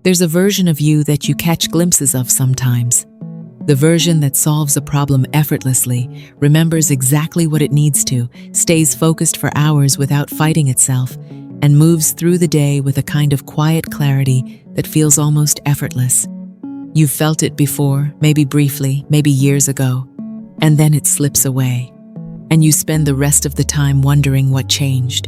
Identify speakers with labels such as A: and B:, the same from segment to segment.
A: There's a version of you that you catch glimpses of sometimes. The version that solves a problem effortlessly, remembers exactly what it needs to, stays focused for hours without fighting itself, and moves through the day with a kind of quiet clarity that feels almost effortless. You've felt it before, maybe briefly, maybe years ago, and then it slips away, and you spend the rest of the time wondering what changed.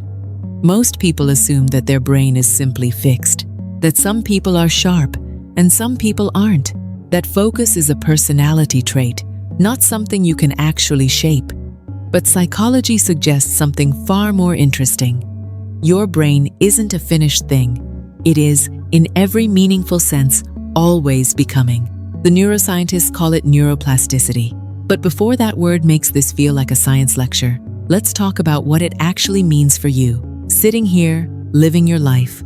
A: Most people assume that their brain is simply fixed, that some people are sharp and some people aren't, that focus is a personality trait, not something you can actually shape. But psychology suggests something far more interesting. Your brain isn't a finished thing. It is, in every meaningful sense, always becoming. The neuroscientists call it neuroplasticity. But before that word makes this feel like a science lecture, let's talk about what it actually means for you, sitting here, living your life.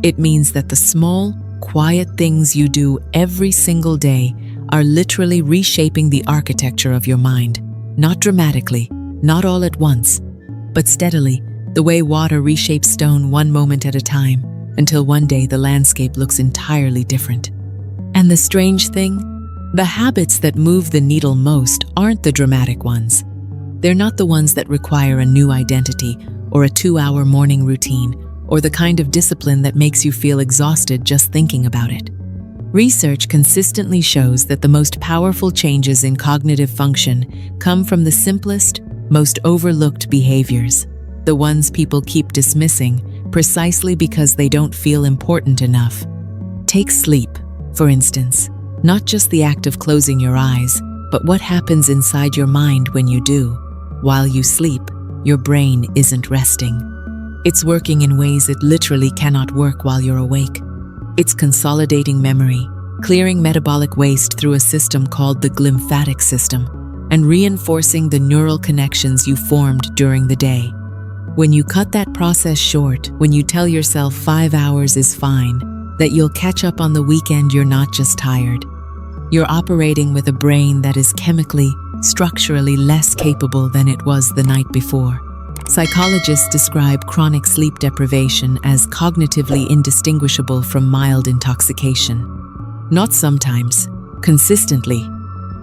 A: It means that the small, quiet things you do every single day are literally reshaping the architecture of your mind. Not dramatically, not all at once, but steadily, the way water reshapes stone one moment at a time, until one day the landscape looks entirely different. And the strange thing? The habits that move the needle most aren't the dramatic ones. They're not the ones that require a new identity or a 2-hour morning routine, or the kind of discipline that makes you feel exhausted just thinking about it. Research consistently shows that the most powerful changes in cognitive function come from the simplest, most overlooked behaviors, the ones people keep dismissing precisely because they don't feel important enough. Take sleep, for instance. Not just the act of closing your eyes, but what happens inside your mind when you do. While you sleep, your brain isn't resting. It's working in ways it literally cannot work while you're awake. It's consolidating memory, clearing metabolic waste through a system called the glymphatic system, and reinforcing the neural connections you formed during the day. When you cut that process short, when you tell yourself 5 hours is fine, that you'll catch up on the weekend, you're not just tired. You're operating with a brain that is chemically, structurally less capable than it was the night before. Psychologists describe chronic sleep deprivation as cognitively indistinguishable from mild intoxication. Not sometimes, consistently.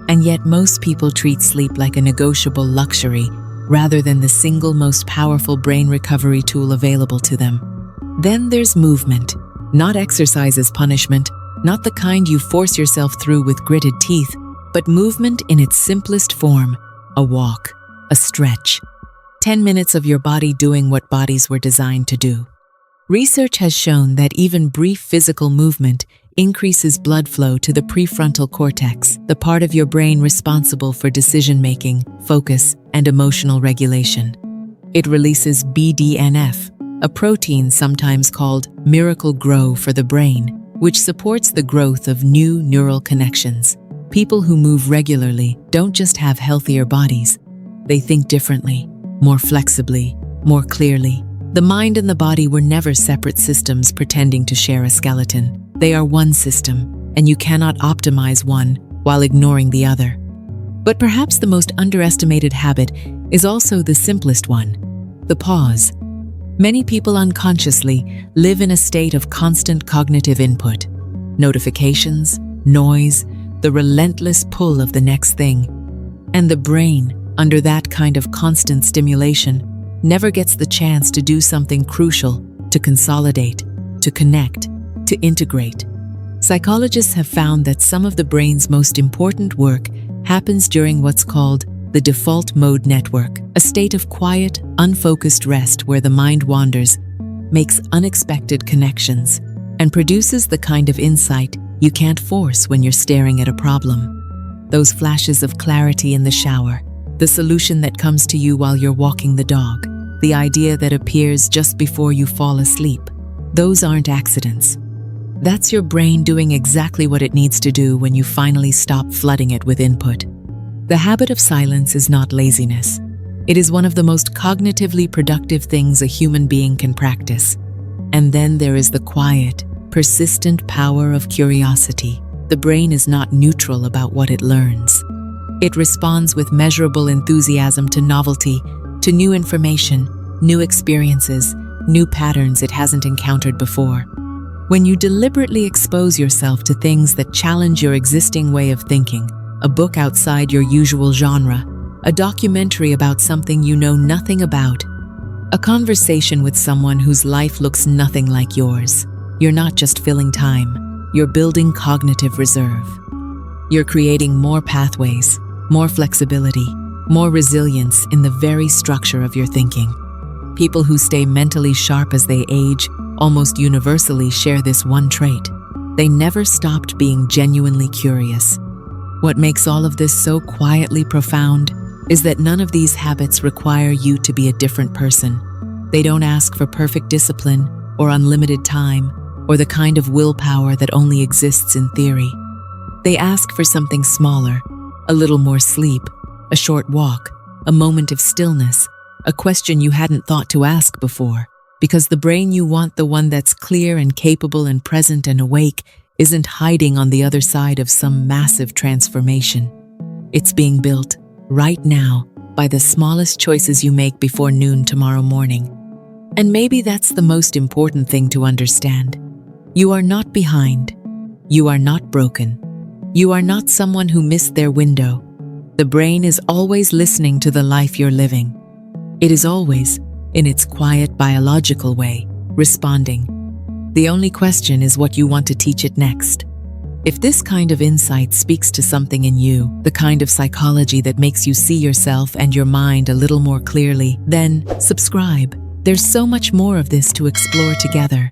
A: And yet most people treat sleep like a negotiable luxury rather than the single most powerful brain recovery tool available to them. Then there's movement. Not exercise as punishment, not the kind you force yourself through with gritted teeth, but movement in its simplest form, a walk, a stretch. 10 minutes of your body doing what bodies were designed to do. Research has shown that even brief physical movement increases blood flow to the prefrontal cortex, the part of your brain responsible for decision-making, focus, and emotional regulation. It releases BDNF, a protein sometimes called miracle grow for the brain, which supports the growth of new neural connections. People who move regularly don't just have healthier bodies. They think differently, more flexibly, more clearly. The mind and the body were never separate systems pretending to share a skeleton. They are one system, and you cannot optimize one while ignoring the other. But perhaps the most underestimated habit is also the simplest one, the pause. Many people unconsciously live in a state of constant cognitive input. Notifications, noise, the relentless pull of the next thing. And the brain, under that kind of constant stimulation, never gets the chance to do something crucial, to consolidate, to connect, to integrate. Psychologists have found that some of the brain's most important work happens during what's called the default mode network, a state of quiet, unfocused rest where the mind wanders, makes unexpected connections, and produces the kind of insight you can't force when you're staring at a problem. Those flashes of clarity in the shower, the solution that comes to you while you're walking the dog, the idea that appears just before you fall asleep, those aren't accidents. That's your brain doing exactly what it needs to do when you finally stop flooding it with input. The habit of silence is not laziness. It is one of the most cognitively productive things a human being can practice. And then there is the quiet, persistent power of curiosity. The brain is not neutral about what it learns. It responds with measurable enthusiasm to novelty, to new information, new experiences, new patterns it hasn't encountered before. When you deliberately expose yourself to things that challenge your existing way of thinking, a book outside your usual genre, a documentary about something you know nothing about, a conversation with someone whose life looks nothing like yours, you're not just filling time, you're building cognitive reserve. You're creating more pathways, more flexibility, more resilience in the very structure of your thinking. People who stay mentally sharp as they age almost universally share this one trait. They never stopped being genuinely curious. What makes all of this so quietly profound is that none of these habits require you to be a different person. They don't ask for perfect discipline or unlimited time or the kind of willpower that only exists in theory. They ask for something smaller, a little more sleep, a short walk, a moment of stillness, a question you hadn't thought to ask before, because the brain you want, the one that's clear and capable and present and awake, isn't hiding on the other side of some massive transformation. It's being built right now by the smallest choices you make before noon tomorrow morning. And maybe that's the most important thing to understand. You are not behind. You are not broken. You are not someone who missed their window. The brain is always listening to the life you're living. It is always, in its quiet biological way, responding. The only question is what you want to teach it next. If this kind of insight speaks to something in you, the kind of psychology that makes you see yourself and your mind a little more clearly, then subscribe. There's so much more of this to explore together.